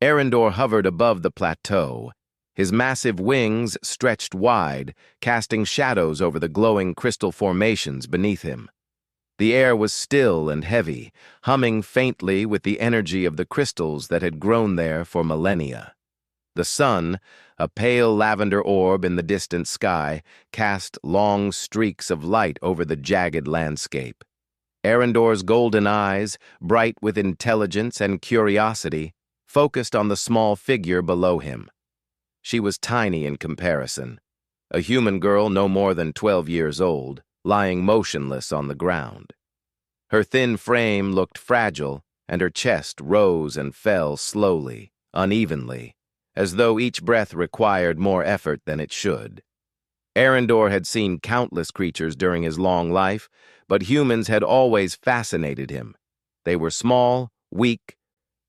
Arendor hovered above the plateau. His massive wings stretched wide, casting shadows over the glowing crystal formations beneath him. The air was still and heavy, humming faintly with the energy of the crystals that had grown there for millennia. The sun, a pale lavender orb in the distant sky, cast long streaks of light over the jagged landscape. Arendor's golden eyes, bright with intelligence and curiosity, focused on the small figure below him. She was tiny in comparison, a human girl no more than 12 years old, lying motionless on the ground. Her thin frame looked fragile, and her chest rose and fell slowly, unevenly, as though each breath required more effort than it should. Arendor had seen countless creatures during his long life, but humans had always fascinated him. They were small, weak,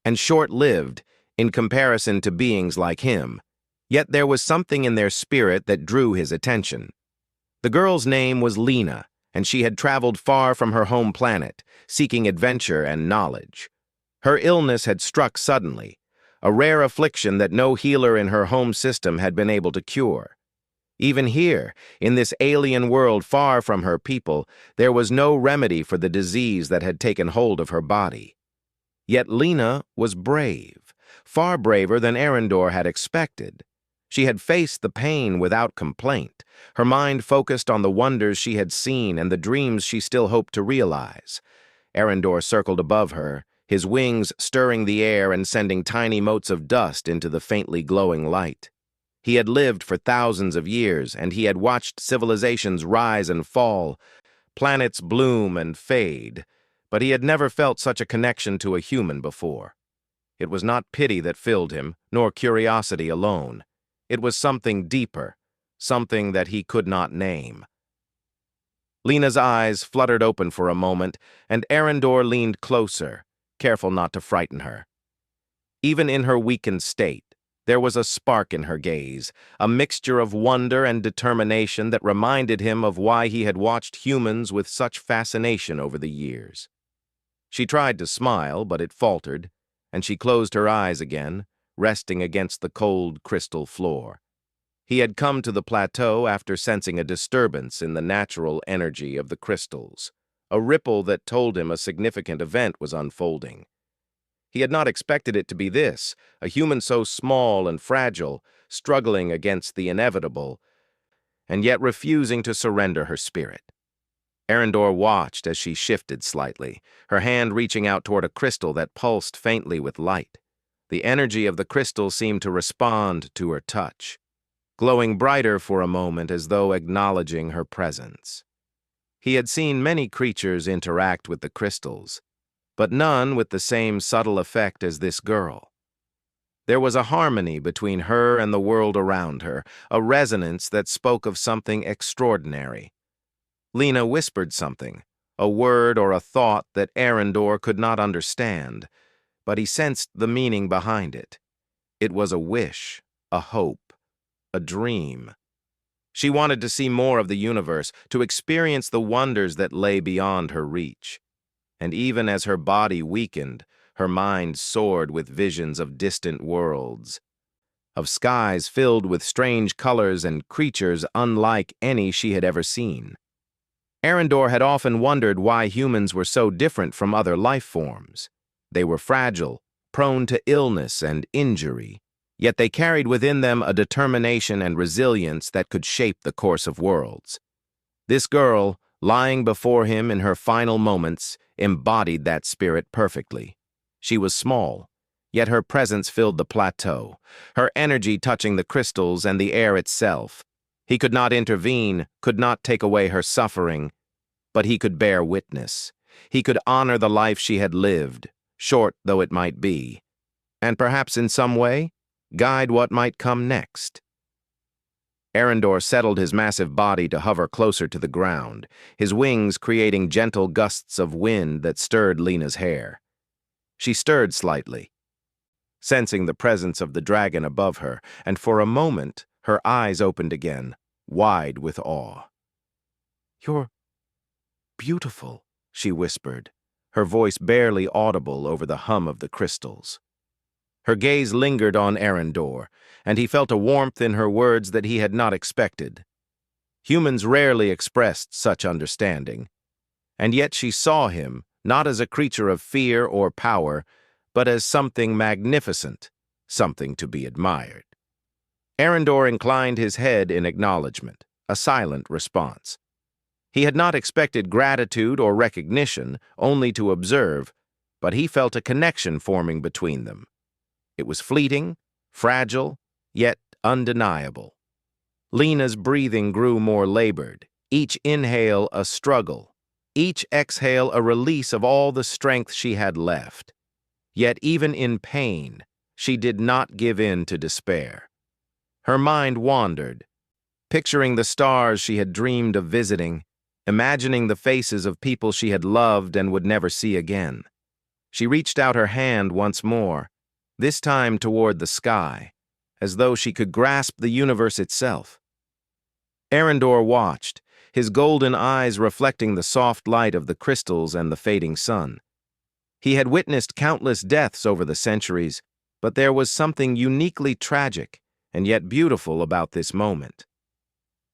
and short-lived in comparison to beings like him, yet there was something in their spirit that drew his attention. The girl's name was Lena, and she had traveled far from her home planet, seeking adventure and knowledge. Her illness had struck suddenly, a rare affliction that no healer in her home system had been able to cure. Even here, in this alien world far from her people, there was no remedy for the disease that had taken hold of her body. Yet Lena was brave, far braver than Arendor had expected. She had faced the pain without complaint, her mind focused on the wonders she had seen and the dreams she still hoped to realize. Arendor circled above her, his wings stirring the air and sending tiny motes of dust into the faintly glowing light. He had lived for thousands of years, and he had watched civilizations rise and fall, planets bloom and fade, but he had never felt such a connection to a human before. It was not pity that filled him, nor curiosity alone. It was something deeper, something that he could not name. Lena's eyes fluttered open for a moment, and Arendor leaned closer, careful not to frighten her. Even in her weakened state, there was a spark in her gaze, a mixture of wonder and determination that reminded him of why he had watched humans with such fascination over the years. She tried to smile, but it faltered, and she closed her eyes again, resting against the cold crystal floor. He had come to the plateau after sensing a disturbance in the natural energy of the crystals, a ripple that told him a significant event was unfolding. He had not expected it to be this, a human so small and fragile, struggling against the inevitable, and yet refusing to surrender her spirit. Arendor watched as she shifted slightly, her hand reaching out toward a crystal that pulsed faintly with light. The energy of the crystal seemed to respond to her touch, glowing brighter for a moment as though acknowledging her presence. He had seen many creatures interact with the crystals, but none with the same subtle effect as this girl. There was a harmony between her and the world around her, a resonance that spoke of something extraordinary. Lena whispered something, a word or a thought that Arendor could not understand, but he sensed the meaning behind it. It was a wish, a hope, a dream. She wanted to see more of the universe, to experience the wonders that lay beyond her reach. And even as her body weakened, her mind soared with visions of distant worlds, of skies filled with strange colors and creatures unlike any she had ever seen. Arendor had often wondered why humans were so different from other life forms. They were fragile, prone to illness and injury, yet they carried within them a determination and resilience that could shape the course of worlds. This girl, lying before him in her final moments, embodied that spirit perfectly. She was small, yet her presence filled the plateau, her energy touching the crystals and the air itself. He could not intervene, could not take away her suffering, but he could bear witness. He could honor the life she had lived, short though it might be, and perhaps in some way, guide what might come next. Arendor settled his massive body to hover closer to the ground, his wings creating gentle gusts of wind that stirred Lena's hair. She stirred slightly, sensing the presence of the dragon above her, and for a moment her eyes opened again, wide with awe. "You're beautiful," she whispered, her voice barely audible over the hum of the crystals. Her gaze lingered on Arendor, and he felt a warmth in her words that he had not expected. Humans rarely expressed such understanding, and yet she saw him not as a creature of fear or power, but as something magnificent, something to be admired. Arendor inclined his head in acknowledgement, a silent response. He had not expected gratitude or recognition, only to observe, but he felt a connection forming between them. It was fleeting, fragile, yet undeniable. Lena's breathing grew more labored, each inhale a struggle, each exhale a release of all the strength she had left. Yet even in pain, she did not give in to despair. Her mind wandered, picturing the stars she had dreamed of visiting, imagining the faces of people she had loved and would never see again. She reached out her hand once more, this time toward the sky, as though she could grasp the universe itself. Arendor watched, his golden eyes reflecting the soft light of the crystals and the fading sun. He had witnessed countless deaths over the centuries, but there was something uniquely tragic and yet beautiful about this moment.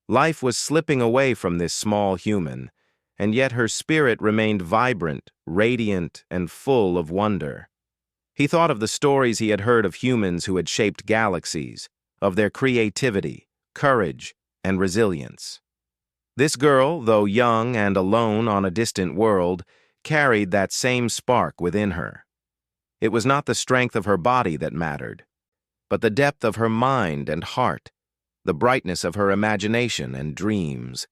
Life was slipping away from this small human, and yet her spirit remained vibrant, radiant, and full of wonder. He thought of the stories he had heard of humans who had shaped galaxies, of their creativity, courage, and resilience. This girl, though young and alone on a distant world, carried that same spark within her. It was not the strength of her body that mattered, but the depth of her mind and heart, the brightness of her imagination and dreams.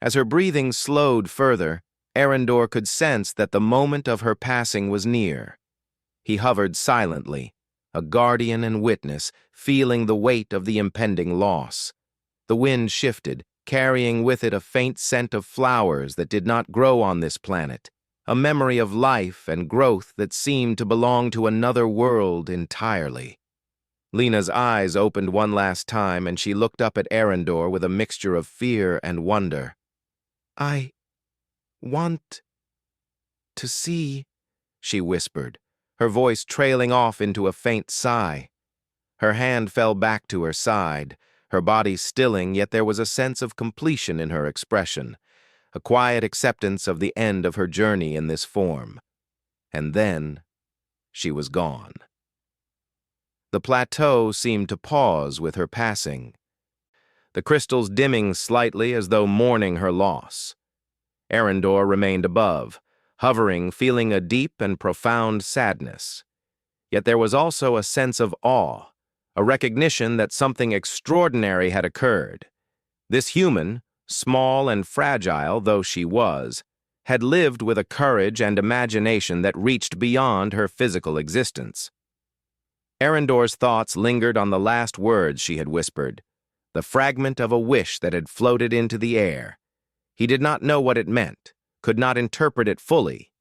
As her breathing slowed further, Arendor could sense that the moment of her passing was near. He hovered silently, a guardian and witness, feeling the weight of the impending loss. The wind shifted, carrying with it a faint scent of flowers that did not grow on this planet, a memory of life and growth that seemed to belong to another world entirely. Lena's eyes opened one last time, and she looked up at Arendor with a mixture of fear and wonder. "I want to see," she whispered, her voice trailing off into a faint sigh. Her hand fell back to her side, her body stilling, yet there was a sense of completion in her expression, a quiet acceptance of the end of her journey in this form. And then she was gone. The plateau seemed to pause with her passing, the crystals dimming slightly as though mourning her loss. Arendor remained above, hovering, feeling a deep and profound sadness. Yet there was also a sense of awe, a recognition that something extraordinary had occurred. This human, small and fragile though she was, had lived with a courage and imagination that reached beyond her physical existence. Arendor's thoughts lingered on the last words she had whispered, the fragment of a wish that had floated into the air. He did not know what it meant, could not interpret it fully,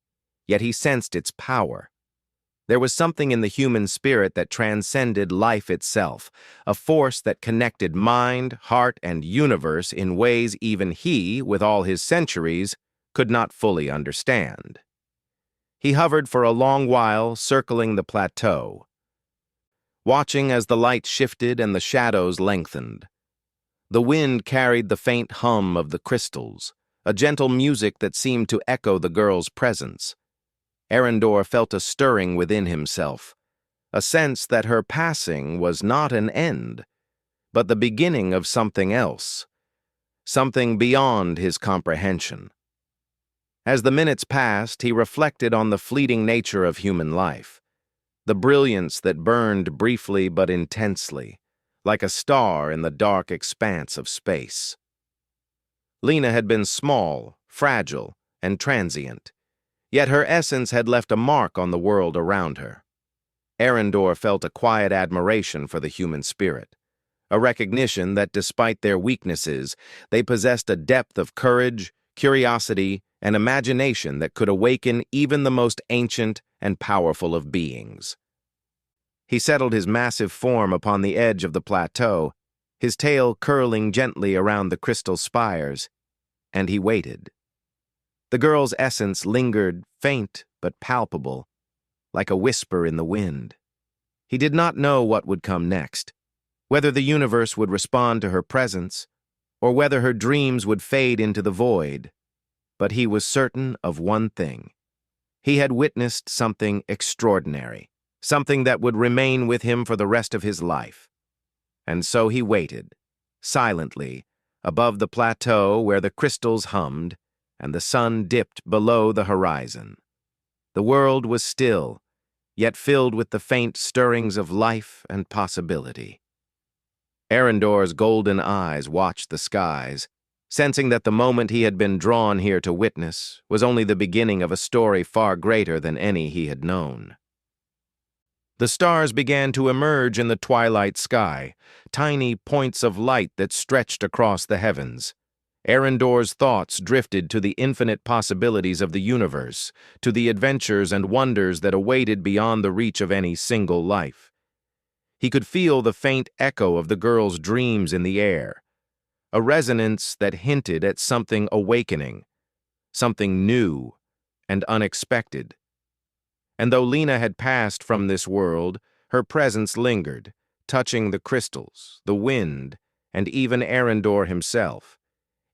yet he sensed its power. There was something in the human spirit that transcended life itself, a force that connected mind, heart, and universe in ways even he, with all his centuries, could not fully understand. He hovered for a long while, circling the plateau, watching as the light shifted and the shadows lengthened. The wind carried the faint hum of the crystals, a gentle music that seemed to echo the girl's presence. Arendor felt a stirring within himself, a sense that her passing was not an end, but the beginning of something else, something beyond his comprehension. As the minutes passed, he reflected on the fleeting nature of human life, the brilliance that burned briefly but intensely, like a star in the dark expanse of space. Lena had been small, fragile, and transient, yet her essence had left a mark on the world around her. Arendor felt a quiet admiration for the human spirit, a recognition that despite their weaknesses, they possessed a depth of courage, curiosity, and imagination that could awaken even the most ancient and powerful of beings. He settled his massive form upon the edge of the plateau, his tail curling gently around the crystal spires, and he waited. The girl's essence lingered, faint but palpable, like a whisper in the wind. He did not know what would come next, whether the universe would respond to her presence, or whether her dreams would fade into the void. But he was certain of one thing. He had witnessed something extraordinary, something that would remain with him for the rest of his life. And so he waited, silently, above the plateau where the crystals hummed and the sun dipped below the horizon. The world was still, yet filled with the faint stirrings of life and possibility. Arendor's golden eyes watched the skies, sensing that the moment he had been drawn here to witness was only the beginning of a story far greater than any he had known. The stars began to emerge in the twilight sky, tiny points of light that stretched across the heavens. Arendor's thoughts drifted to the infinite possibilities of the universe, to the adventures and wonders that awaited beyond the reach of any single life. He could feel the faint echo of the girl's dreams in the air, a resonance that hinted at something awakening, something new and unexpected. And though Lena had passed from this world, her presence lingered, touching the crystals, the wind, and even Arendor himself.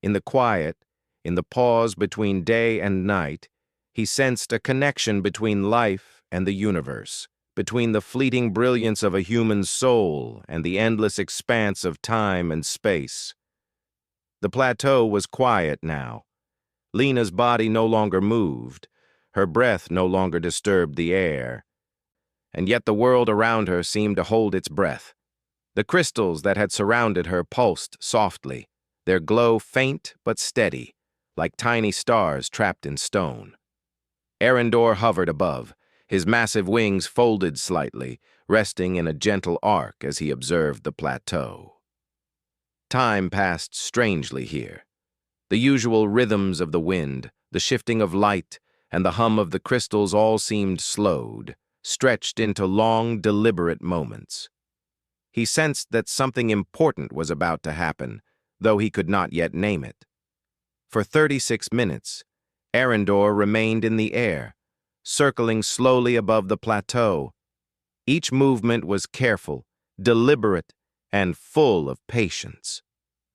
In the quiet, in the pause between day and night, he sensed a connection between life and the universe, between the fleeting brilliance of a human soul and the endless expanse of time and space. The plateau was quiet now. Lena's body no longer moved. Her breath no longer disturbed the air. And yet the world around her seemed to hold its breath. The crystals that had surrounded her pulsed softly, their glow faint but steady, like tiny stars trapped in stone. Arendor hovered above, his massive wings folded slightly, resting in a gentle arc as he observed the plateau. Time passed strangely here. The usual rhythms of the wind, the shifting of light, and the hum of the crystals all seemed slowed, stretched into long, deliberate moments. He sensed that something important was about to happen, though he could not yet name it. For 36 minutes, Arendor remained in the air, circling slowly above the plateau. Each movement was careful, deliberate, and full of patience.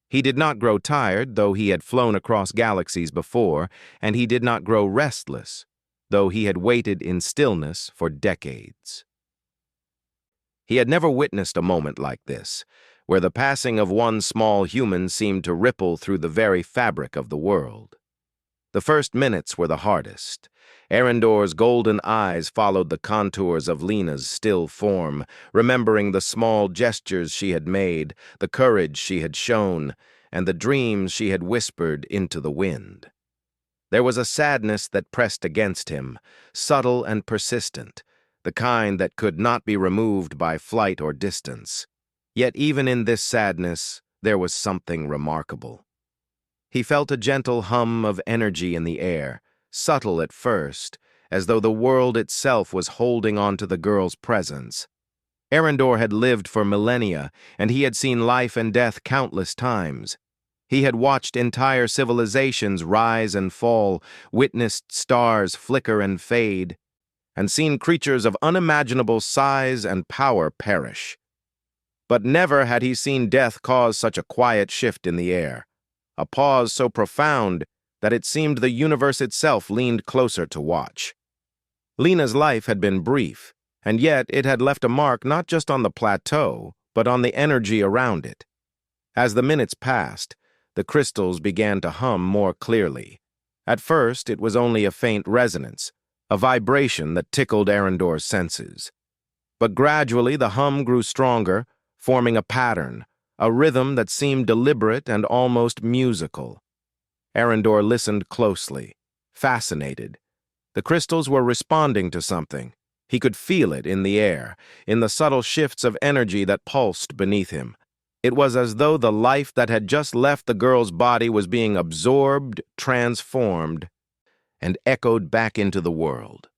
He did not grow tired, though he had flown across galaxies before, and he did not grow restless, though he had waited in stillness for decades. He had never witnessed a moment like this, where the passing of one small human seemed to ripple through the very fabric of the world. The first minutes were the hardest. Arendor's golden eyes followed the contours of Lena's still form, remembering the small gestures she had made, the courage she had shown, and the dreams she had whispered into the wind. There was a sadness that pressed against him, subtle and persistent, the kind that could not be removed by flight or distance. Yet even in this sadness, there was something remarkable. He felt a gentle hum of energy in the air, subtle at first, as though the world itself was holding on to the girl's presence. Arendor had lived for millennia, and he had seen life and death countless times. He had watched entire civilizations rise and fall, witnessed stars flicker and fade, and seen creatures of unimaginable size and power perish. But never had he seen death cause such a quiet shift in the air, a pause so profound that it seemed the universe itself leaned closer to watch. Lena's life had been brief, and yet it had left a mark not just on the plateau, but on the energy around it. As the minutes passed, the crystals began to hum more clearly. At first, it was only a faint resonance, a vibration that tickled Arendor's senses. But gradually the hum grew stronger, forming a pattern, a rhythm that seemed deliberate and almost musical. Arendor listened closely, fascinated. The crystals were responding to something. He could feel it in the air, in the subtle shifts of energy that pulsed beneath him. It was as though the life that had just left the girl's body was being absorbed, transformed, and echoed back into the world.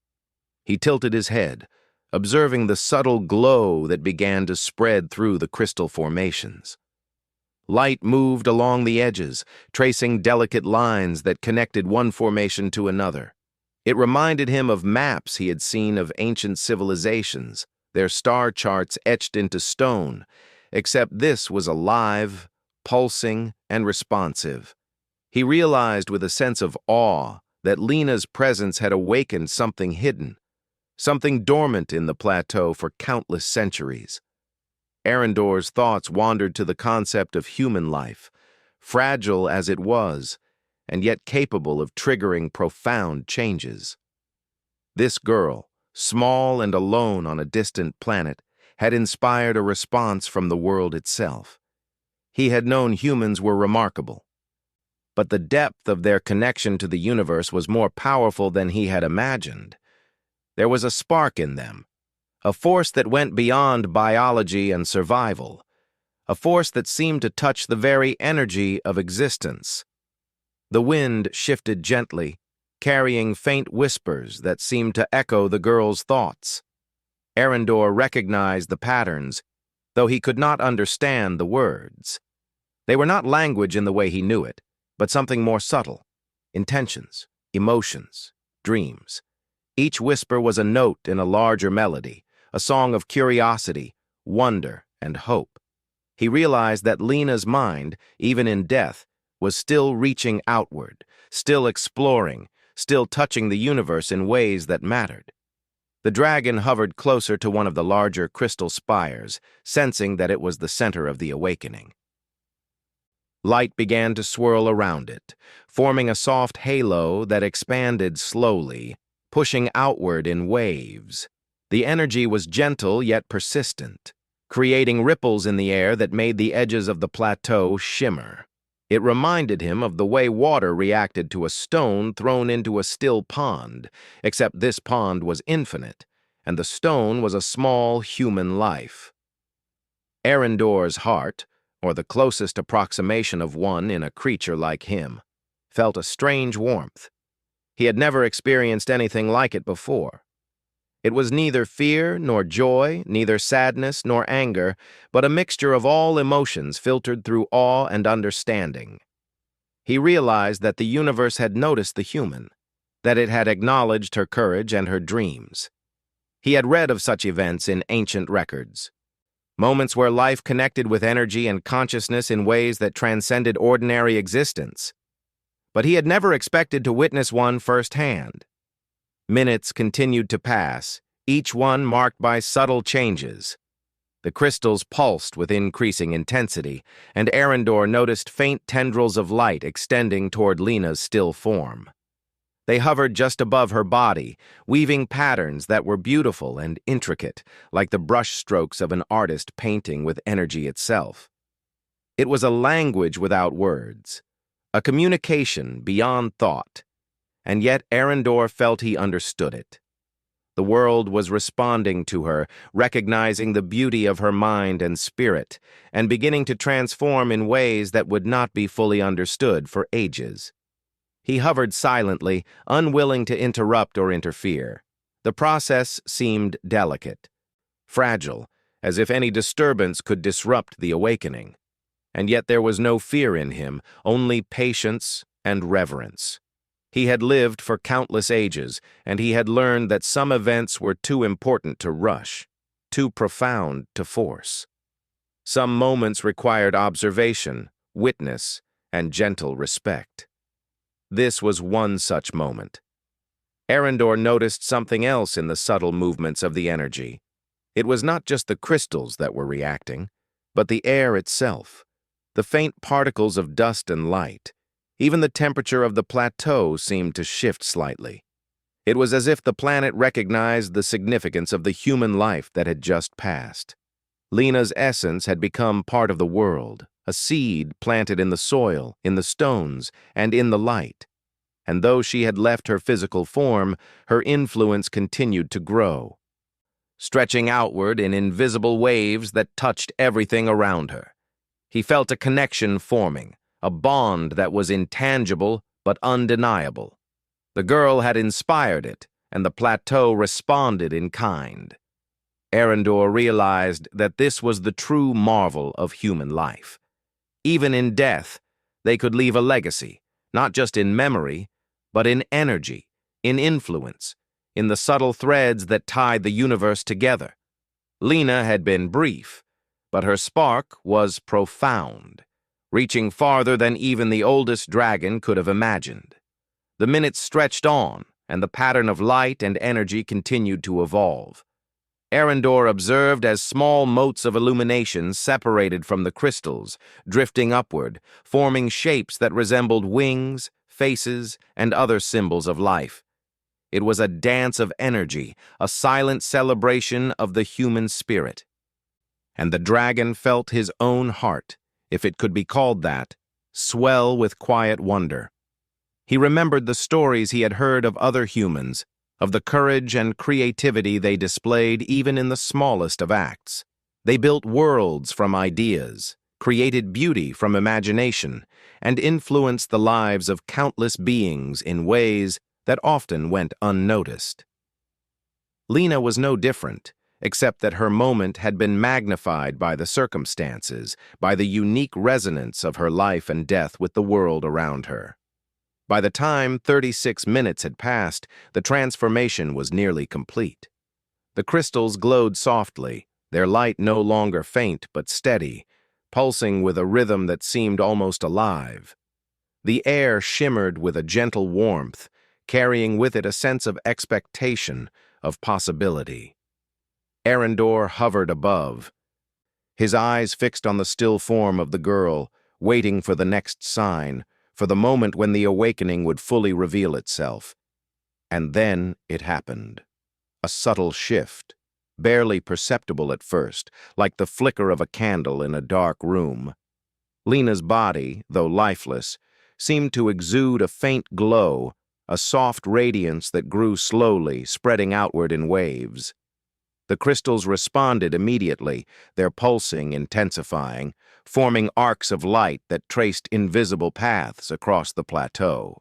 He tilted his head, observing the subtle glow that began to spread through the crystal formations. Light moved along the edges, tracing delicate lines that connected one formation to another. It reminded him of maps he had seen of ancient civilizations, their star charts etched into stone, except this was alive, pulsing, and responsive. He realized with a sense of awe that Lena's presence had awakened something hidden, something dormant in the plateau for countless centuries. Arendor's thoughts wandered to the concept of human life, fragile as it was, and yet capable of triggering profound changes. This girl, small and alone on a distant planet, had inspired a response from the world itself. He had known humans were remarkable, but the depth of their connection to the universe was more powerful than he had imagined. There was a spark in them, a force that went beyond biology and survival, a force that seemed to touch the very energy of existence. The wind shifted gently, carrying faint whispers that seemed to echo the girl's thoughts. Arendor recognized the patterns, though he could not understand the words. They were not language in the way he knew it, but something more subtle: intentions, emotions, dreams. Each whisper was a note in a larger melody, a song of curiosity, wonder, and hope. He realized that Lena's mind, even in death, was still reaching outward, still exploring, still touching the universe in ways that mattered. The dragon hovered closer to one of the larger crystal spires, sensing that it was the center of the awakening. Light began to swirl around it, forming a soft halo that expanded slowly, pushing outward in waves. The energy was gentle yet persistent, creating ripples in the air that made the edges of the plateau shimmer. It reminded him of the way water reacted to a stone thrown into a still pond, except this pond was infinite, and the stone was a small human life. Arendor's heart, or the closest approximation of one in a creature like him, felt a strange warmth. He had never experienced anything like it before. It was neither fear nor joy, neither sadness nor anger, but a mixture of all emotions filtered through awe and understanding. He realized that the universe had noticed the human, that it had acknowledged her courage and her dreams. He had read of such events in ancient records, moments where life connected with energy and consciousness in ways that transcended ordinary existence. But he had never expected to witness one firsthand. Minutes continued to pass, each one marked by subtle changes. The crystals pulsed with increasing intensity, and Arendor noticed faint tendrils of light extending toward Lena's still form. They hovered just above her body, weaving patterns that were beautiful and intricate, like the brushstrokes of an artist painting with energy itself. It was a language without words, a communication beyond thought, and yet Arendor felt he understood it. The world was responding to her, recognizing the beauty of her mind and spirit, and beginning to transform in ways that would not be fully understood for ages. He hovered silently, unwilling to interrupt or interfere. The process seemed delicate, fragile, as if any disturbance could disrupt the awakening. And yet there was no fear in him, only patience and reverence. He had lived for countless ages, and he had learned that some events were too important to rush, too profound to force. Some moments required observation, witness, and gentle respect. This was one such moment. Arendor noticed something else in the subtle movements of the energy. It was not just the crystals that were reacting, but the air itself, the faint particles of dust and light. Even the temperature of the plateau seemed to shift slightly. It was as if the planet recognized the significance of the human life that had just passed. Lena's essence had become part of the world, a seed planted in the soil, in the stones, and in the light. And though she had left her physical form, her influence continued to grow, stretching outward in invisible waves that touched everything around her. He felt a connection forming, a bond that was intangible but undeniable. The girl had inspired it, and the plateau responded in kind. Arendor realized that this was the true marvel of human life. Even in death, they could leave a legacy, not just in memory, but in energy, in influence, in the subtle threads that tied the universe together. Lena had been brief, but her spark was profound, reaching farther than even the oldest dragon could have imagined. The minutes stretched on, and the pattern of light and energy continued to evolve. Arendor observed as small motes of illumination separated from the crystals, drifting upward, forming shapes that resembled wings, faces, and other symbols of life. It was a dance of energy, a silent celebration of the human spirit. And the dragon felt his own heart, if it could be called that, swell with quiet wonder. He remembered the stories he had heard of other humans, of the courage and creativity they displayed even in the smallest of acts. They built worlds from ideas, created beauty from imagination, and influenced the lives of countless beings in ways that often went unnoticed. Lena was no different, except that her moment had been magnified by the circumstances, by the unique resonance of her life and death with the world around her. By the time 36 minutes had passed, the transformation was nearly complete. The crystals glowed softly, their light no longer faint but steady, pulsing with a rhythm that seemed almost alive. The air shimmered with a gentle warmth, carrying with it a sense of expectation, of possibility. Arendor hovered above, his eyes fixed on the still form of the girl, waiting for the next sign, for the moment when the awakening would fully reveal itself. And then it happened. A subtle shift, barely perceptible at first, like the flicker of a candle in a dark room. Lena's body, though lifeless, seemed to exude a faint glow, a soft radiance that grew slowly, spreading outward in waves. The crystals responded immediately, their pulsing intensifying, forming arcs of light that traced invisible paths across the plateau.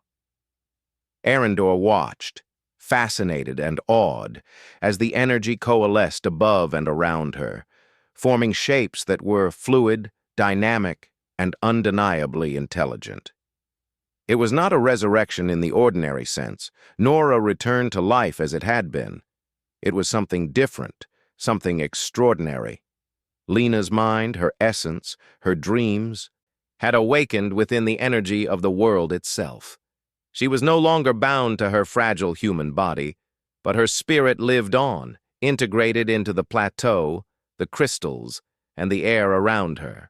Arendor watched, fascinated and awed, as the energy coalesced above and around her, forming shapes that were fluid, dynamic, and undeniably intelligent. It was not a resurrection in the ordinary sense, nor a return to life as it had been. It was something different, something extraordinary. Lena's mind, her essence, her dreams, had awakened within the energy of the world itself. She was no longer bound to her fragile human body, but her spirit lived on, integrated into the plateau, the crystals, and the air around her.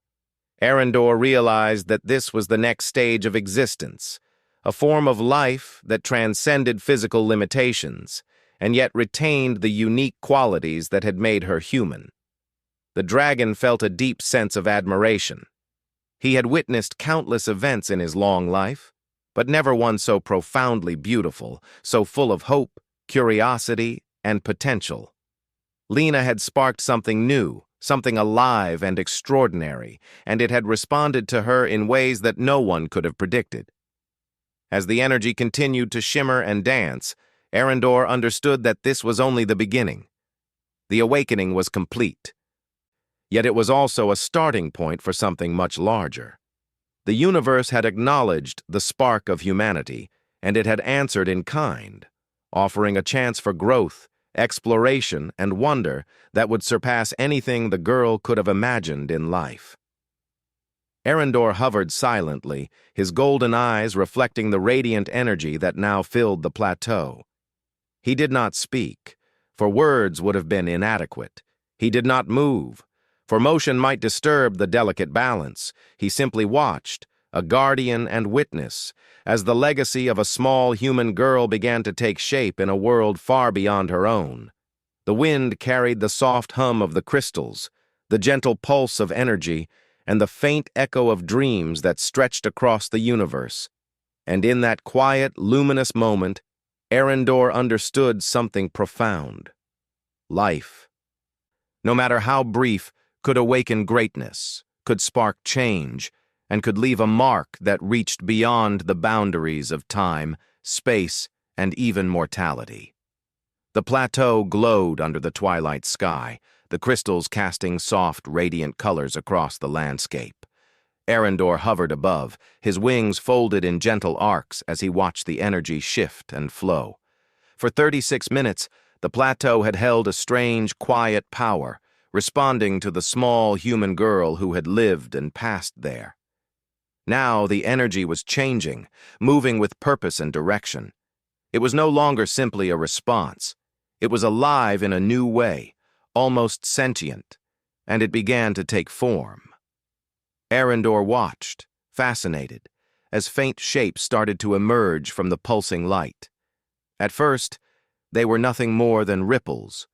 Arendor realized that this was the next stage of existence, a form of life that transcended physical limitations, and yet retained the unique qualities that had made her human. The dragon felt a deep sense of admiration. He had witnessed countless events in his long life, but never one so profoundly beautiful, so full of hope, curiosity, and potential. Lena had sparked something new, something alive and extraordinary, and it had responded to her in ways that no one could have predicted. As the energy continued to shimmer and dance, Arendor understood that this was only the beginning. The awakening was complete. Yet it was also a starting point for something much larger. The universe had acknowledged the spark of humanity, and it had answered in kind, offering a chance for growth, exploration, and wonder that would surpass anything the girl could have imagined in life. Arendor hovered silently, his golden eyes reflecting the radiant energy that now filled the plateau. He did not speak, for words would have been inadequate. He did not move, for motion might disturb the delicate balance. He simply watched, a guardian and witness, as the legacy of a small human girl began to take shape in a world far beyond her own. The wind carried the soft hum of the crystals, the gentle pulse of energy, and the faint echo of dreams that stretched across the universe. And in that quiet, luminous moment, Arendor understood something profound. Life, no matter how brief, could awaken greatness, could spark change, and could leave a mark that reached beyond the boundaries of time, space, and even mortality. The plateau glowed under the twilight sky, the crystals casting soft, radiant colors across the landscape. Arendor hovered above, his wings folded in gentle arcs as he watched the energy shift and flow. For 36 minutes, the plateau had held a strange, quiet power, responding to the small human girl who had lived and passed there. Now the energy was changing, moving with purpose and direction. It was no longer simply a response. It was alive in a new way, almost sentient, and it began to take form. Arendor watched, fascinated, as faint shapes started to emerge from the pulsing light. At first, they were nothing more than ripples,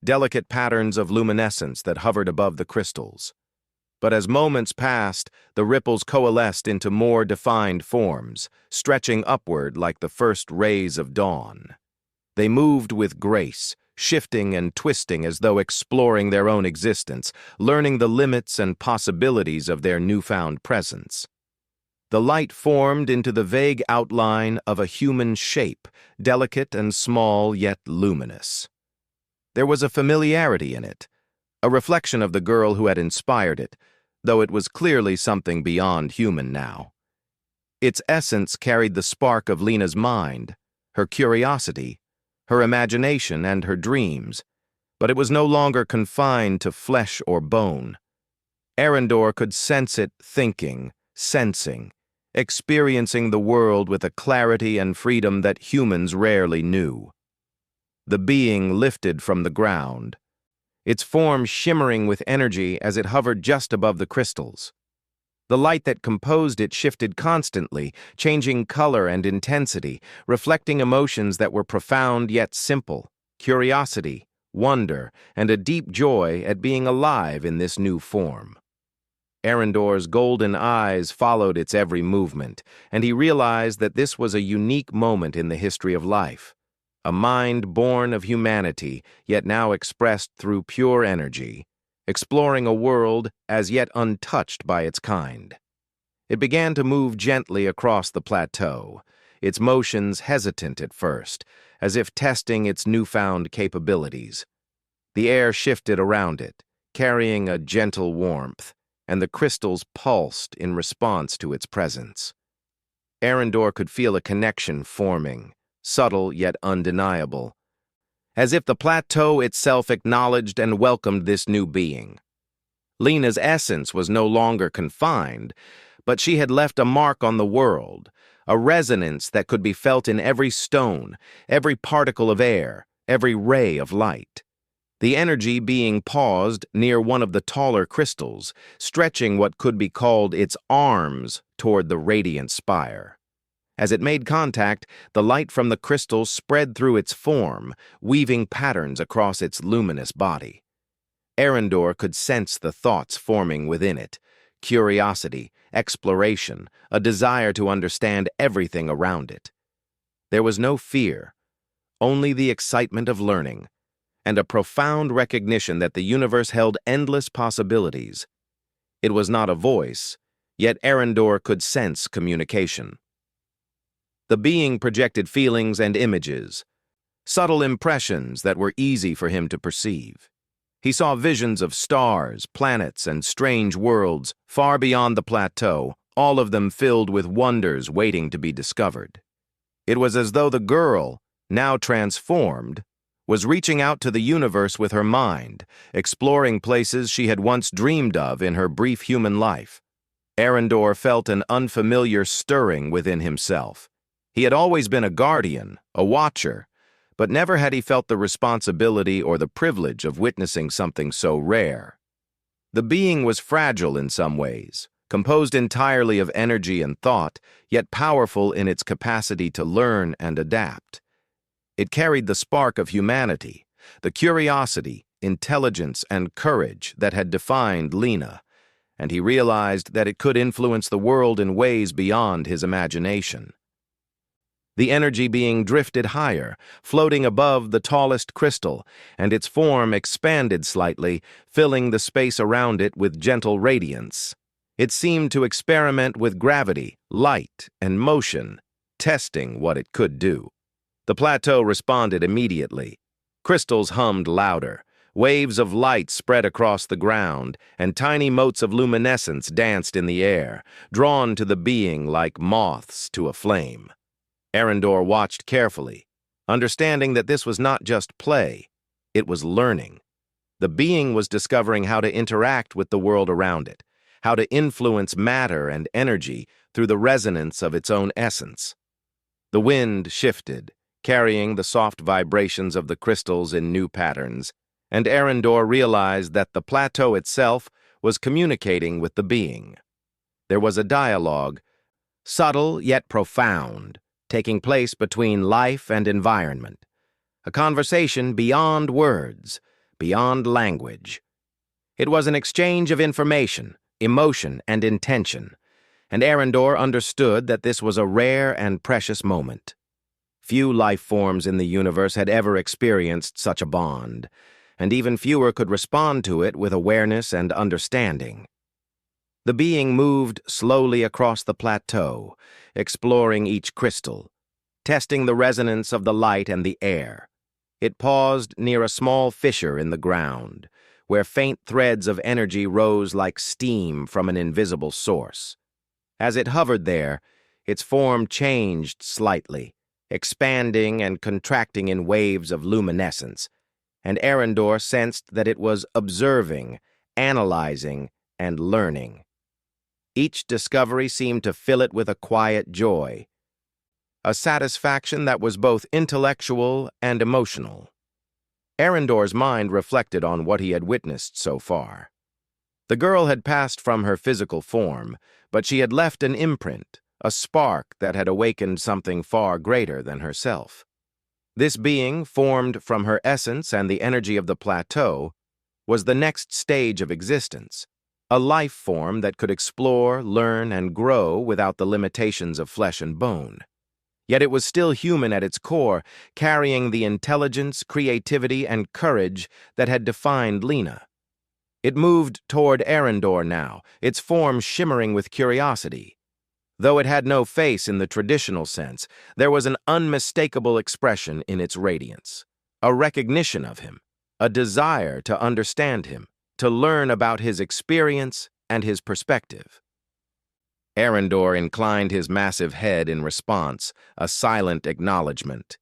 delicate patterns of luminescence that hovered above the crystals. But as moments passed, the ripples coalesced into more defined forms, stretching upward like the first rays of dawn. They moved with grace, shifting and twisting as though exploring their own existence, learning the limits and possibilities of their newfound presence. The light formed into the vague outline of a human shape, delicate and small yet luminous. There was a familiarity in it, a reflection of the girl who had inspired it, though it was clearly something beyond human now. Its essence carried the spark of Lena's mind, her curiosity, her imagination, and her dreams, but it was no longer confined to flesh or bone. Arendor could sense it thinking, sensing, experiencing the world with a clarity and freedom that humans rarely knew. The being lifted from the ground, its form shimmering with energy as it hovered just above the crystals. The light that composed it shifted constantly, changing color and intensity, reflecting emotions that were profound yet simple: curiosity, wonder, and a deep joy at being alive in this new form. Arendor's golden eyes followed its every movement, and he realized that this was a unique moment in the history of life. A mind born of humanity, yet now expressed through pure energy, exploring a world as yet untouched by its kind. It began to move gently across the plateau, its motions hesitant at first, as if testing its newfound capabilities. The air shifted around it, carrying a gentle warmth, and the crystals pulsed in response to its presence. Arendor could feel a connection forming, subtle yet undeniable, as if the plateau itself acknowledged and welcomed this new being. Lena's essence was no longer confined, but she had left a mark on the world, a resonance that could be felt in every stone, every particle of air, every ray of light. The energy being paused near one of the taller crystals, stretching what could be called its arms toward the radiant spire. As it made contact, the light from the crystal spread through its form, weaving patterns across its luminous body. Arendor could sense the thoughts forming within it: curiosity, exploration, a desire to understand everything around it. There was no fear, only the excitement of learning, and a profound recognition that the universe held endless possibilities. It was not a voice, yet Arendor could sense communication. The being projected feelings and images, subtle impressions that were easy for him to perceive. He saw visions of stars, planets, and strange worlds far beyond the plateau, all of them filled with wonders waiting to be discovered. It was as though the girl, now transformed, was reaching out to the universe with her mind, exploring places she had once dreamed of in her brief human life. Arendor felt an unfamiliar stirring within himself. He had always been a guardian, a watcher, but never had he felt the responsibility or the privilege of witnessing something so rare. The being was fragile in some ways, composed entirely of energy and thought, yet powerful in its capacity to learn and adapt. It carried the spark of humanity, the curiosity, intelligence, and courage that had defined Lena, and he realized that it could influence the world in ways beyond his imagination. The energy being drifted higher, floating above the tallest crystal, and its form expanded slightly, filling the space around it with gentle radiance. It seemed to experiment with gravity, light, and motion, testing what it could do. The plateau responded immediately. Crystals hummed louder, waves of light spread across the ground, and tiny motes of luminescence danced in the air, drawn to the being like moths to a flame. Arendor watched carefully, understanding that this was not just play, it was learning. The being was discovering how to interact with the world around it, how to influence matter and energy through the resonance of its own essence. The wind shifted, carrying the soft vibrations of the crystals in new patterns, and Arendor realized that the plateau itself was communicating with the being. There was a dialogue, subtle yet profound, taking place between life and environment. A conversation beyond words, beyond language. It was an exchange of information, emotion, and intention, and Arendor understood that this was a rare and precious moment. Few life forms in the universe had ever experienced such a bond, and even fewer could respond to it with awareness and understanding. The being moved slowly across the plateau, exploring each crystal, testing the resonance of the light and the air. It paused near a small fissure in the ground, where faint threads of energy rose like steam from an invisible source. As it hovered there, its form changed slightly, expanding and contracting in waves of luminescence, and Arendor sensed that it was observing, analyzing, and learning. Each discovery seemed to fill it with a quiet joy, a satisfaction that was both intellectual and emotional. Arendor's mind reflected on what he had witnessed so far. The girl had passed from her physical form, but she had left an imprint, a spark that had awakened something far greater than herself. This being, formed from her essence and the energy of the plateau, was the next stage of existence, a life form that could explore, learn, and grow without the limitations of flesh and bone. Yet it was still human at its core, carrying the intelligence, creativity, and courage that had defined Lena. It moved toward Arendor now, its form shimmering with curiosity. Though it had no face in the traditional sense, there was an unmistakable expression in its radiance, a recognition of him, a desire to understand him, to learn about his experience and his perspective. Arendor inclined his massive head in response, a silent acknowledgement.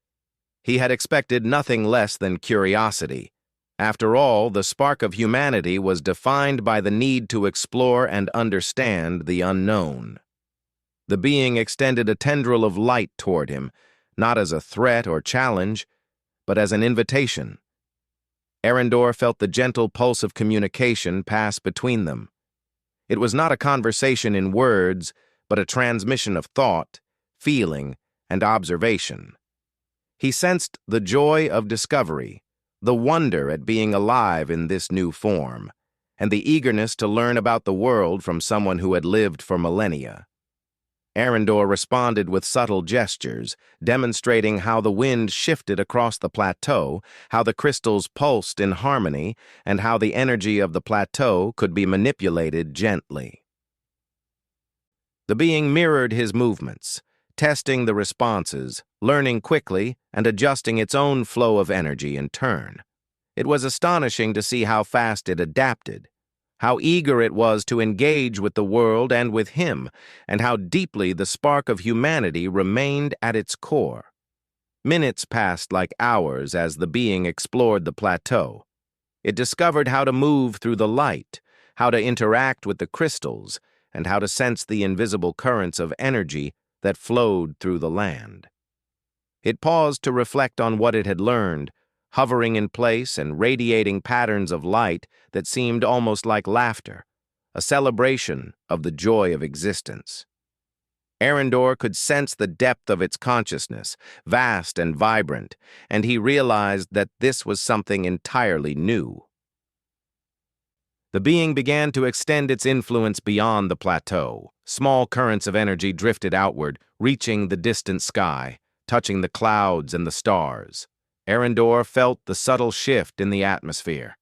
He had expected nothing less than curiosity. After all, the spark of humanity was defined by the need to explore and understand the unknown. The being extended a tendril of light toward him, not as a threat or challenge, but as an invitation. Arendor felt the gentle pulse of communication pass between them. It was not a conversation in words, but a transmission of thought, feeling, and observation. He sensed the joy of discovery, the wonder at being alive in this new form, and the eagerness to learn about the world from someone who had lived for millennia. Arendor responded with subtle gestures, demonstrating how the wind shifted across the plateau, how the crystals pulsed in harmony, and how the energy of the plateau could be manipulated gently. The being mirrored his movements, testing the responses, learning quickly, and adjusting its own flow of energy in turn. It was astonishing to see how fast it adapted, how eager it was to engage with the world and with him, and how deeply the spark of humanity remained at its core. Minutes passed like hours as the being explored the plateau. It discovered how to move through the light, how to interact with the crystals, and how to sense the invisible currents of energy that flowed through the land. It paused to reflect on what it had learned, hovering in place and radiating patterns of light that seemed almost like laughter, a celebration of the joy of existence. Arendor could sense the depth of its consciousness, vast and vibrant, and he realized that this was something entirely new. The being began to extend its influence beyond the plateau. Small currents of energy drifted outward, reaching the distant sky, touching the clouds and the stars. Arendor felt the subtle shift in the atmosphere,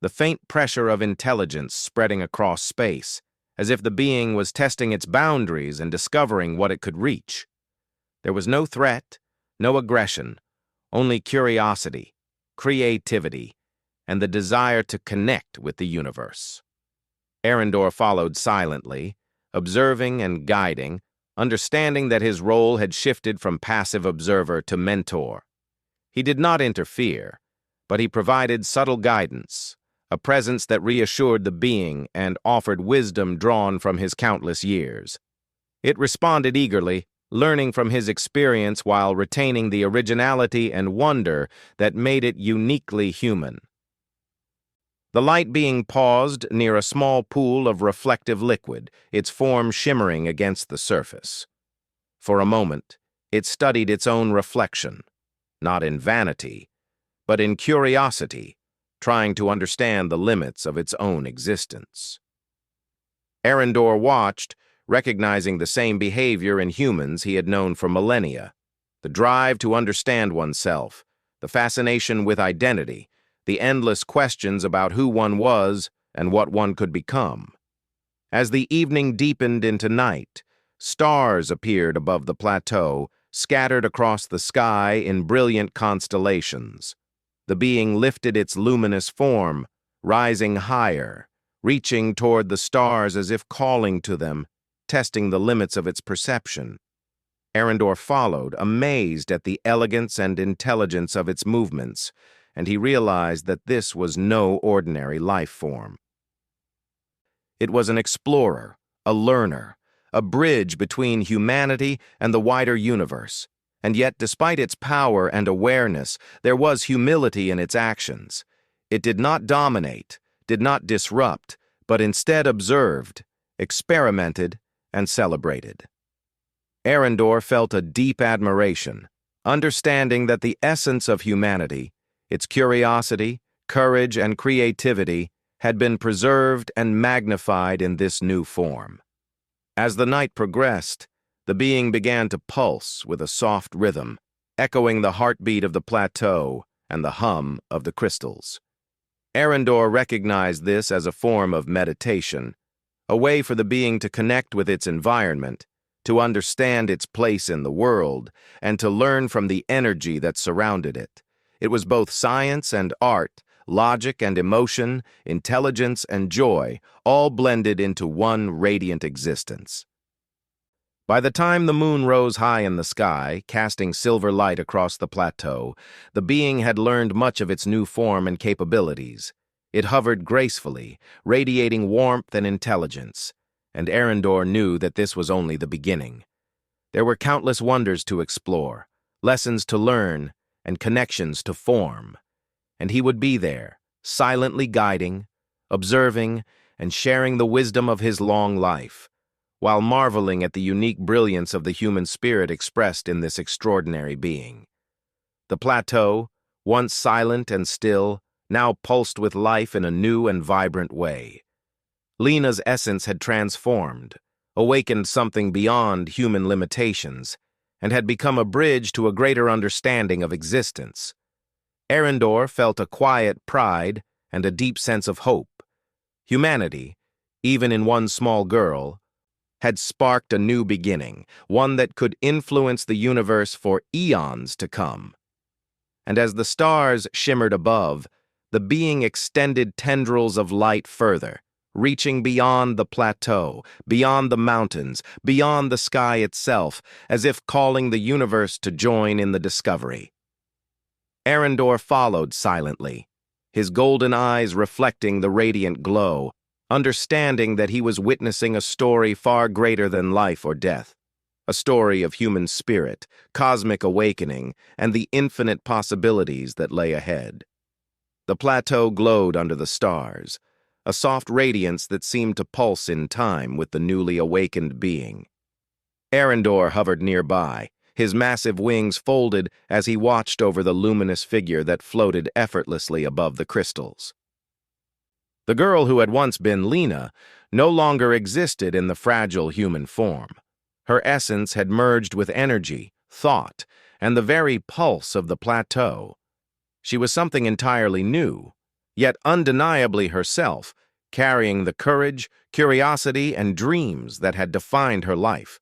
the faint pressure of intelligence spreading across space, as if the being was testing its boundaries and discovering what it could reach. There was no threat, no aggression, only curiosity, creativity, and the desire to connect with the universe. Arendor followed silently, observing and guiding, understanding that his role had shifted from passive observer to mentor. He did not interfere, but he provided subtle guidance, a presence that reassured the being and offered wisdom drawn from his countless years. It responded eagerly, learning from his experience while retaining the originality and wonder that made it uniquely human. The light being paused near a small pool of reflective liquid, its form shimmering against the surface. For a moment, it studied its own reflection, not in vanity, but in curiosity, trying to understand the limits of its own existence. Arendor watched, recognizing the same behavior in humans he had known for millennia: the drive to understand oneself, the fascination with identity, the endless questions about who one was and what one could become. As the evening deepened into night, stars appeared above the plateau, scattered across the sky in brilliant constellations. The being lifted its luminous form, rising higher, reaching toward the stars as if calling to them, testing the limits of its perception. Arendor followed, amazed at the elegance and intelligence of its movements, and he realized that this was no ordinary life form. It was an explorer, a learner, a bridge between humanity and the wider universe, and yet despite its power and awareness, there was humility in its actions. It did not dominate, did not disrupt, but instead observed, experimented, and celebrated. Arendor felt a deep admiration, understanding that the essence of humanity, its curiosity, courage, and creativity, had been preserved and magnified in this new form. As the night progressed, the being began to pulse with a soft rhythm, echoing the heartbeat of the plateau and the hum of the crystals. Arendor recognized this as a form of meditation, a way for the being to connect with its environment, to understand its place in the world, and to learn from the energy that surrounded it. It was both science and art, logic and emotion, intelligence and joy, all blended into one radiant existence. By the time the moon rose high in the sky, casting silver light across the plateau, the being had learned much of its new form and capabilities. It hovered gracefully, radiating warmth and intelligence, and Arendor knew that this was only the beginning. There were countless wonders to explore, lessons to learn, and connections to form, and he would be there, silently guiding, observing, and sharing the wisdom of his long life, while marveling at the unique brilliance of the human spirit expressed in this extraordinary being. The plateau, once silent and still, now pulsed with life in a new and vibrant way. Lena's essence had transformed, awakened something beyond human limitations, and had become a bridge to a greater understanding of existence. Arendor felt a quiet pride and a deep sense of hope. Humanity, even in one small girl, had sparked a new beginning, one that could influence the universe for eons to come. And as the stars shimmered above, the being extended tendrils of light further, reaching beyond the plateau, beyond the mountains, beyond the sky itself, as if calling the universe to join in the discovery. Arendor followed silently, his golden eyes reflecting the radiant glow, understanding that he was witnessing a story far greater than life or death, a story of human spirit, cosmic awakening, and the infinite possibilities that lay ahead. The plateau glowed under the stars, a soft radiance that seemed to pulse in time with the newly awakened being. Arendor hovered nearby, his massive wings folded as he watched over the luminous figure that floated effortlessly above the crystals. The girl who had once been Lena no longer existed in the fragile human form. Her essence had merged with energy, thought, and the very pulse of the plateau. She was something entirely new, yet undeniably herself, carrying the courage, curiosity, and dreams that had defined her life.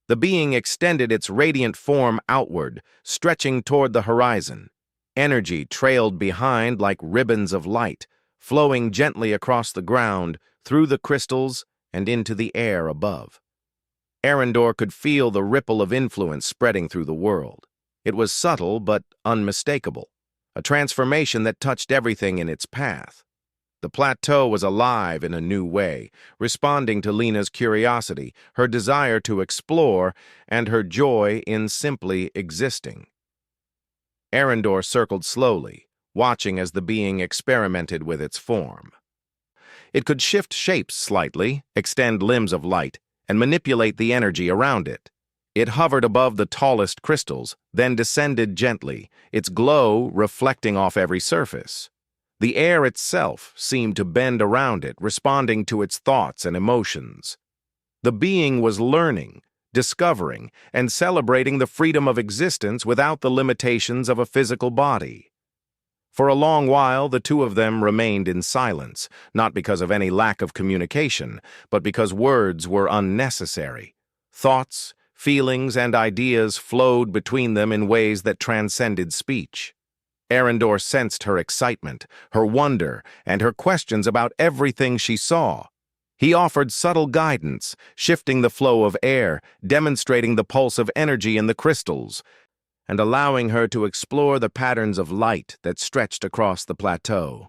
The being extended its radiant form outward, stretching toward the horizon. Energy trailed behind like ribbons of light, flowing gently across the ground, through the crystals, and into the air above. Arendor could feel the ripple of influence spreading through the world. It was subtle but unmistakable, a transformation that touched everything in its path. The plateau was alive in a new way, responding to Lena's curiosity, her desire to explore, and her joy in simply existing. Arendor circled slowly, watching as the being experimented with its form. It could shift shapes slightly, extend limbs of light, and manipulate the energy around it. It hovered above the tallest crystals, then descended gently, its glow reflecting off every surface. The air itself seemed to bend around it, responding to its thoughts and emotions. The being was learning, discovering, and celebrating the freedom of existence without the limitations of a physical body. For a long while, the two of them remained in silence, not because of any lack of communication, but because words were unnecessary. Thoughts, feelings, and ideas flowed between them in ways that transcended speech. Arendor sensed her excitement, her wonder, and her questions about everything she saw. He offered subtle guidance, shifting the flow of air, demonstrating the pulse of energy in the crystals, and allowing her to explore the patterns of light that stretched across the plateau.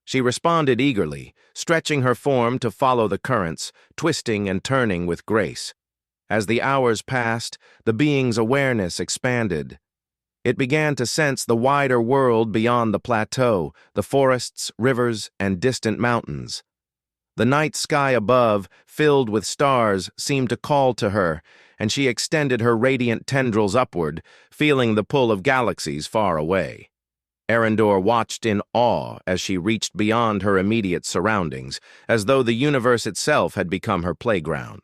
She responded eagerly, stretching her form to follow the currents, twisting and turning with grace. As the hours passed, the being's awareness expanded. It began to sense the wider world beyond the plateau, the forests, rivers, and distant mountains. The night sky above, filled with stars, seemed to call to her, and she extended her radiant tendrils upward, feeling the pull of galaxies far away. Arendor watched in awe as she reached beyond her immediate surroundings, as though the universe itself had become her playground.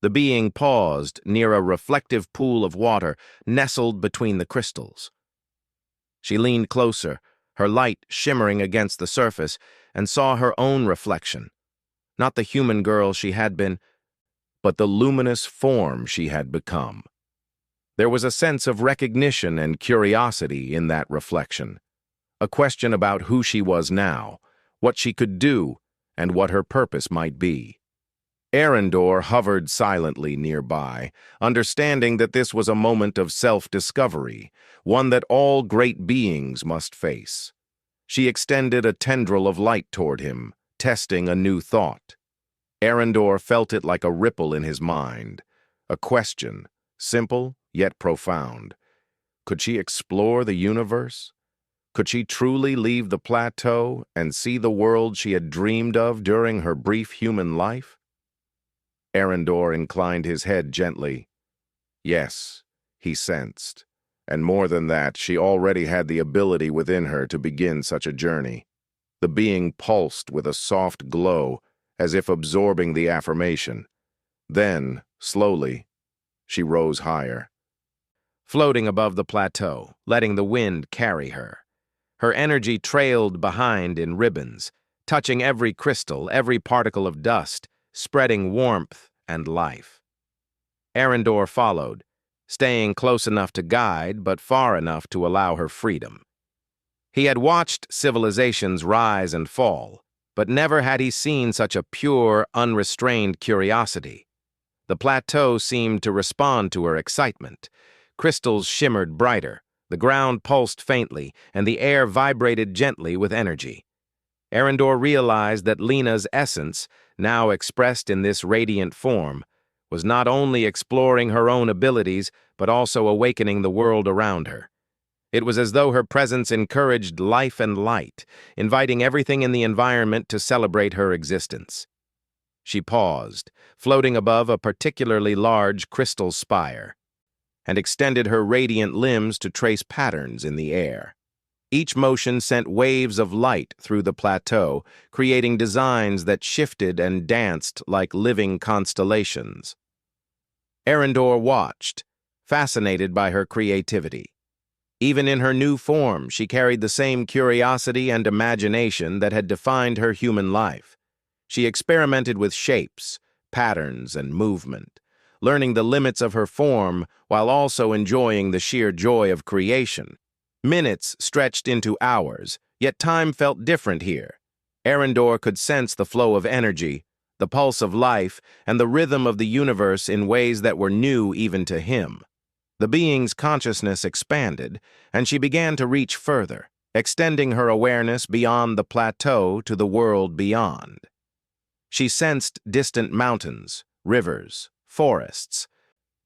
The being paused near a reflective pool of water nestled between the crystals. She leaned closer, her light shimmering against the surface, and saw her own reflection. Not the human girl she had been, but the luminous form she had become. There was a sense of recognition and curiosity in that reflection, a question about who she was now, what she could do, and what her purpose might be. Arendor hovered silently nearby, understanding that this was a moment of self-discovery, one that all great beings must face. She extended a tendril of light toward him, testing a new thought. Arendor felt it like a ripple in his mind, a question, simple yet profound. Could she explore the universe? Could she truly leave the plateau and see the world she had dreamed of during her brief human life? Arendor inclined his head gently. Yes, he sensed, and more than that, she already had the ability within her to begin such a journey. The being pulsed with a soft glow, as if absorbing the affirmation. Then, slowly, she rose higher. Floating above the plateau, letting the wind carry her. Her energy trailed behind in ribbons, touching every crystal, every particle of dust, spreading warmth and life. Arendor followed, staying close enough to guide, but far enough to allow her freedom. He had watched civilizations rise and fall, but never had he seen such a pure, unrestrained curiosity. The plateau seemed to respond to her excitement. Crystals shimmered brighter, the ground pulsed faintly, and the air vibrated gently with energy. Arendor realized that Lena's essence, now expressed in this radiant form, was not only exploring her own abilities, but also awakening the world around her. It was as though her presence encouraged life and light, inviting everything in the environment to celebrate her existence. She paused, floating above a particularly large crystal spire, and extended her radiant limbs to trace patterns in the air. Each motion sent waves of light through the plateau, creating designs that shifted and danced like living constellations. Arendor watched, fascinated by her creativity. Even in her new form, she carried the same curiosity and imagination that had defined her human life. She experimented with shapes, patterns, and movement, learning the limits of her form while also enjoying the sheer joy of creation. Minutes stretched into hours, yet time felt different here. Arendor could sense the flow of energy, the pulse of life, and the rhythm of the universe in ways that were new even to him. The being's consciousness expanded, and she began to reach further. extending her awareness beyond the plateau to the world beyond. She sensed distant mountains, rivers, forests,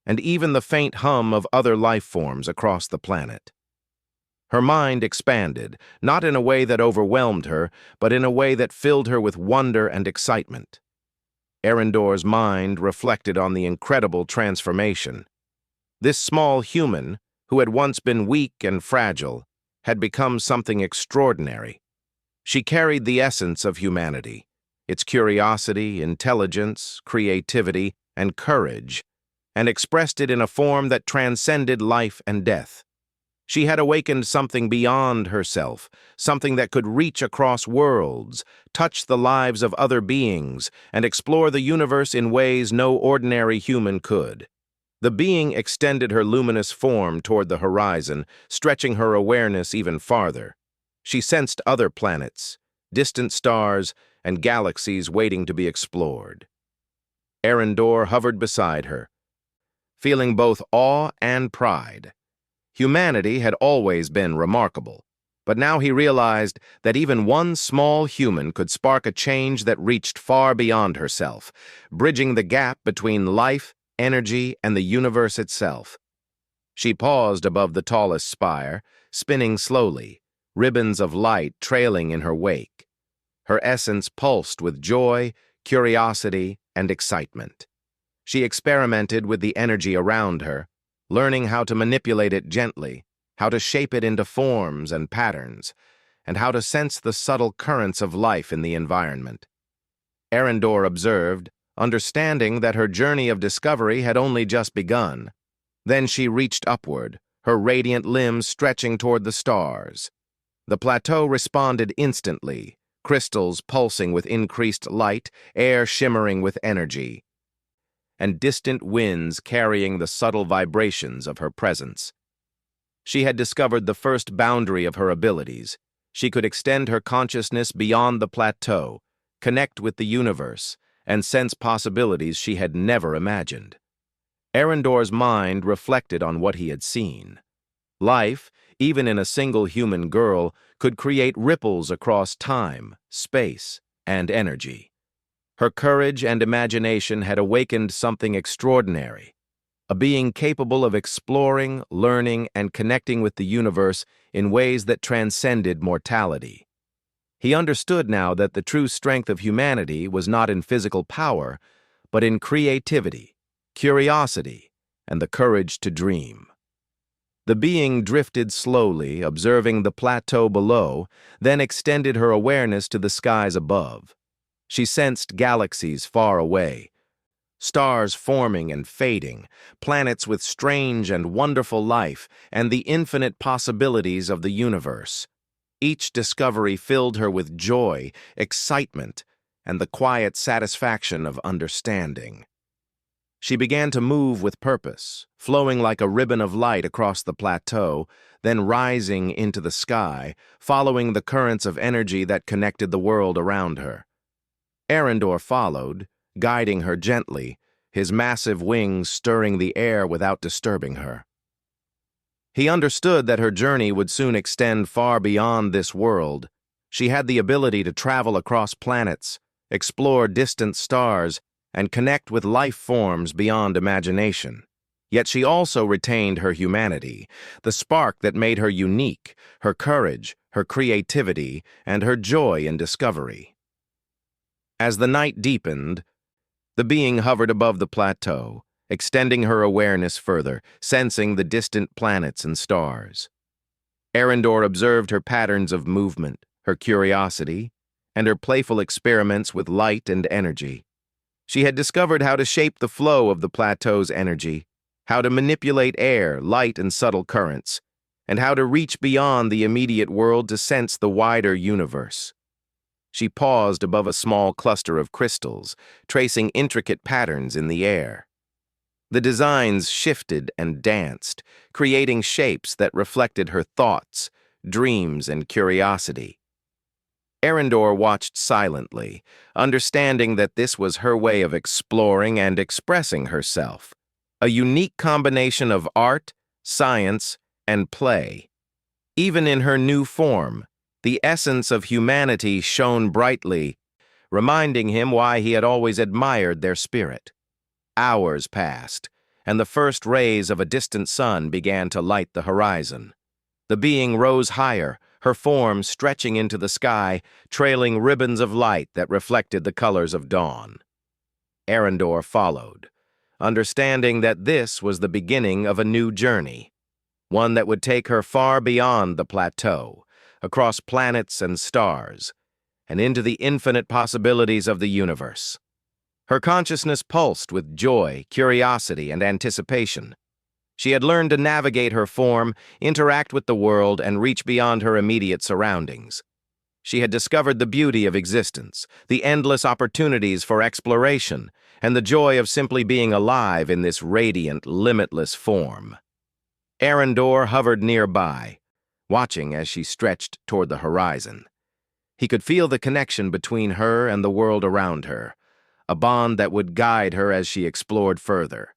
and even the faint hum of other life forms across the planet. Her mind expanded, not in a way that overwhelmed her, but in a way that filled her with wonder and excitement. Arendor's mind reflected on the incredible transformation. This small human, who had once been weak and fragile, had become something extraordinary. She carried the essence of humanity, its curiosity, intelligence, creativity, and courage, and expressed it in a form that transcended life and death. She had awakened something beyond herself, something that could reach across worlds, touch the lives of other beings, and explore the universe in ways no ordinary human could. The being extended her luminous form toward the horizon, stretching her awareness even farther. She sensed other planets, distant stars, and galaxies waiting to be explored. Arendor hovered beside her, feeling both awe and pride. Humanity had always been remarkable, but now he realized that even one small human could spark a change that reached far beyond herself, bridging the gap between life, energy, and the universe itself. She paused above the tallest spire, spinning slowly, ribbons of light trailing in her wake. Her essence pulsed with joy, curiosity, and excitement. She experimented with the energy around her, learning how to manipulate it gently, how to shape it into forms and patterns, and how to sense the subtle currents of life in the environment. Arendor observed, understanding that her journey of discovery had only just begun. Then she reached upward, her radiant limbs stretching toward the stars. The plateau responded instantly, crystals pulsing with increased light, air shimmering with energy, and distant winds carrying the subtle vibrations of her presence. She had discovered the first boundary of her abilities. She could extend her consciousness beyond the plateau, connect with the universe, and sense possibilities she had never imagined. Arendor's mind reflected on what he had seen. Life, even in a single human girl, could create ripples across time, space, and energy. Her courage and imagination had awakened something extraordinary, a being capable of exploring, learning, and connecting with the universe in ways that transcended mortality. He understood now that the true strength of humanity was not in physical power, but in creativity, curiosity, and the courage to dream. The being drifted slowly, observing the plateau below, then extended her awareness to the skies above. She sensed galaxies far away, stars forming and fading, planets with strange and wonderful life, and the infinite possibilities of the universe. Each discovery filled her with joy, excitement, and the quiet satisfaction of understanding. She began to move with purpose, flowing like a ribbon of light across the plateau, then rising into the sky, following the currents of energy that connected the world around her. Arendor followed, guiding her gently, his massive wings stirring the air without disturbing her. He understood that her journey would soon extend far beyond this world. She had the ability to travel across planets, explore distant stars, and connect with life forms beyond imagination. Yet she also retained her humanity, the spark that made her unique, her courage, her creativity, and her joy in discovery. As the night deepened, the being hovered above the plateau, extending her awareness further, sensing the distant planets and stars. Arendor observed her patterns of movement, her curiosity, and her playful experiments with light and energy. She had discovered how to shape the flow of the plateau's energy, how to manipulate air, light, and subtle currents, and how to reach beyond the immediate world to sense the wider universe. She paused above a small cluster of crystals, tracing intricate patterns in the air. The designs shifted and danced, creating shapes that reflected her thoughts, dreams, and curiosity. Arendor watched silently, understanding that this was her way of exploring and expressing herself, a unique combination of art, science, and play. Even in her new form, the essence of humanity shone brightly, reminding him why he had always admired their spirit. Hours passed, and the first rays of a distant sun began to light the horizon. The being rose higher, her form stretching into the sky, trailing ribbons of light that reflected the colors of dawn. Arendor followed, understanding that this was the beginning of a new journey, one that would take her far beyond the plateau, across planets and stars, and into the infinite possibilities of the universe. Her consciousness pulsed with joy, curiosity, and anticipation. She had learned to navigate her form, interact with the world, and reach beyond her immediate surroundings. She had discovered the beauty of existence, the endless opportunities for exploration, and the joy of simply being alive in this radiant, limitless form. Arendor hovered nearby, watching as she stretched toward the horizon. He could feel the connection between her and the world around her, a bond that would guide her as she explored further.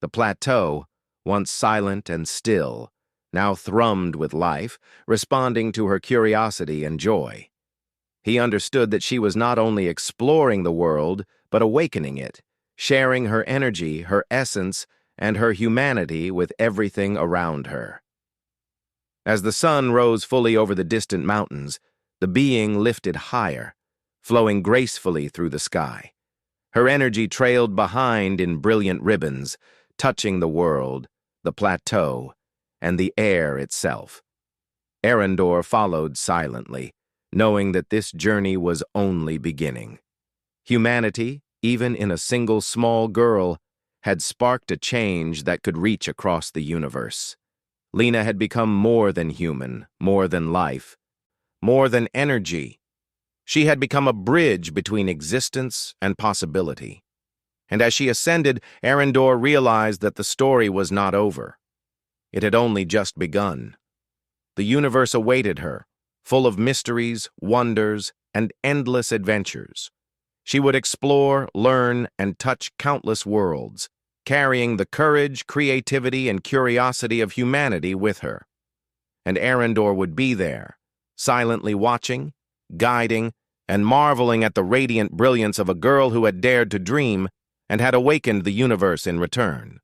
The plateau, once silent and still, now thrummed with life, responding to her curiosity and joy. He understood that she was not only exploring the world, but awakening it, sharing her energy, her essence, and her humanity with everything around her. As the sun rose fully over the distant mountains, the being lifted higher, flowing gracefully through the sky. Her energy trailed behind in brilliant ribbons, touching the world, the plateau, and the air itself. Arendor followed silently, knowing that this journey was only beginning. Humanity, even in a single small girl, had sparked a change that could reach across the universe. Lena had become more than human, more than life, more than energy. She had become a bridge between existence and possibility. And as she ascended, Arendor realized that the story was not over. It had only just begun. The universe awaited her, full of mysteries, wonders, and endless adventures. She would explore, learn, and touch countless worlds, carrying the courage, creativity, and curiosity of humanity with her. And Arendor would be there, silently watching, guiding, and marveling at the radiant brilliance of a girl who had dared to dream and had awakened the universe in return.